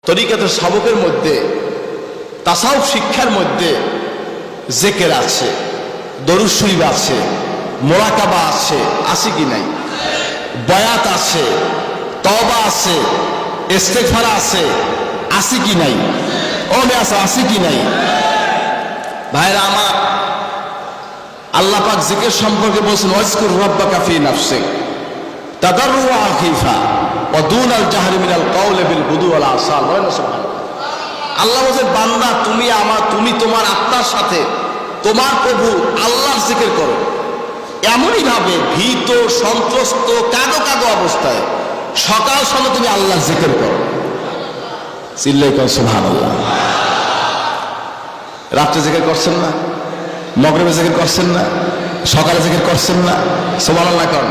তরিকাতের সবকের মধ্যে, তাসাউফ শিক্ষার মধ্যে জিকির আছে, দরুদ শরীফ আছে, মুরাকাবা আছে, আছে কি নাই? বায়াত আছে, তওবা আছে, ইস্তেগফার আছে, আছে কি নাই? ও মেয়াস, আছে কি নাই? ভাইরা আমার, আল্লাহ পাক জিকির সম্পর্কে বলছেন, ওয়াজকুর রাব্বাকা ফি নাফসিক তাদাররুআ ওয়া খিফা ওয়া দুনাল জাহরি মিনাল কাওলি বিল গুদু ওয়াল আসাল। সুবহানাল্লাহ। আল্লাহ বলেন, বান্দা তুমি তোমার আত্মার সাথে তোমার প্রভু আল্লাহর জিকির করো, এমনই ভাবে ভীত সন্ত্রস্ত কাঁদো কাঁদো অবস্থায় সকাল সন্ধ্যা তুমি আল্লাহর জিকির করো। চিল্লাই কর সুবহানাল্লাহ। রাত্রে জিকির করছেন না? মাগরিবে জিকির করছেন না? সকালে জিকির করছেন না? সুবহানাল্লাহ কর।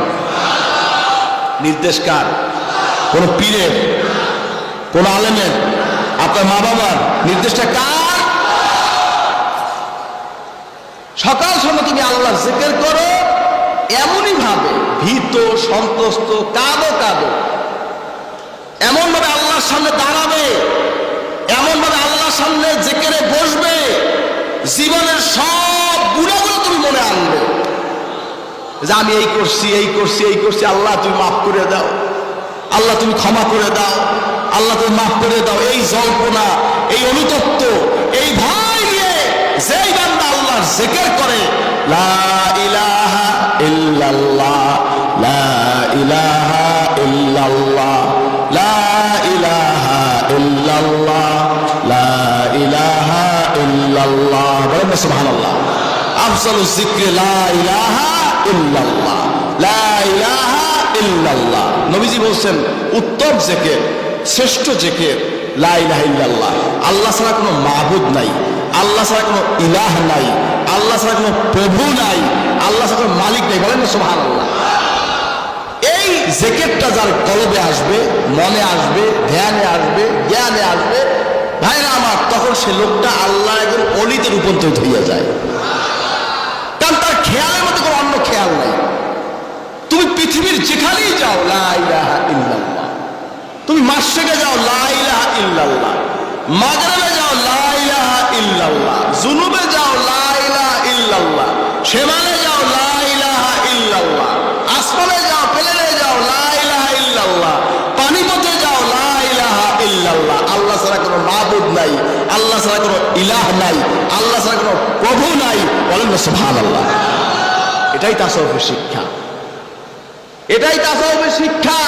নির্দেশ কার? কোন পীরের, কোন আলেমের, আপনার মা বাবার? নির্দেশটা কার? সকাল সন্ধ্যা তুমি আল্লাহর জিকির করো, এমনই ভাবে ভীত সন্ত্রস্ত কাঁদো কাঁদো, এমন ভাবে আল্লাহর সামনে দাঁড়াবে, এমন ভাবে আল্লাহর সামনে জিকিরে বসবে, জীবনের সব গুনাহগুলো তুমি মনে আনবে যে আমি এই করছি এই করছি এই করছি, আল্লাহ তুমি মাফ করে দাও, আল্লাহ তুমি ক্ষমা করে দাও, আল্লাহ তুমি মাফ করে দাও। এই জল্পনা, এই অনুতপ্ত, এই ভয় নিয়ে যেই বান্দা আল্লাহর জিকির করে, লা ইলাহা ইল্লাল্লাহ, লা ইলাহা ইল্লাল্লাহ, লা ইলাহা ইল্লাল্লাহ, লা ইলাহা ইল্লাল্লাহ, বলেন না সুবহানাল্লাহ। আফজালুজ যিকরি লা ইলাহা ইল্লাল্লাহ, লা ইলাহা ইল্লাল্লাহ। নবীজি বলছেন, উত্তম জিকির, শ্রেষ্ঠ জিকির লা ইলাহা ইল্লাল্লাহ। আল্লাহ ছাড়া কোনো মাবুদ নাই, আল্লাহ ছাড়া কোনো ইলাহ নাই, আল্লাহ ছাড়া কোনো প্রভু নাই, আল্লাহ ছাড়া কোনো মালিক নাই, বলেন না সুবহানাল্লাহ। এই জিকিরটা যার কলবে আসবে, মনে আসবে, ধ্যানে আসবে, জ্ঞানে আসবে, ভাইরা আমার, তখন সে লোকটা আল্লাহ একজন অলিতে রূপান্তরিত হইয়া যায়। কারণ তার খেয়ালের মধ্যে কোনো অন্য খেয়াল নাই। তুমি পৃথিবীর যেখানেই যাও, লা ইলাহা ইল্লাল্লাহ। তুমি মাশরিকে যাও, লা ইলাহা ইল্লাল্লাহ। মাগরিবে যাও, লা ইলাহা ইল্লাল্লাহ। জুনুবে যাও, লা ইলাহা ইল্লাল্লাহ। শিমালে যাও, লা ইলাহা ইল্লাল্লাহ। আসমানে যাও, প্লেনে যাও, লা ইলাহা ইল্লাল্লাহ। পানিপথে যাও, লা ইলাহা ইল্লাল্লাহ। আল্লাহ ছাড়া কোনো মাবুদ নাই, আল্লাহ ছাড়া কোনো ইলাহ নাই, আল্লাহ ছাড়া কোনো প্রভু নাই, বলেন না সুবহানাল্লাহ। এটাই তাসাউফের শিক্ষা, এটাই তাসাউফের শিক্ষা।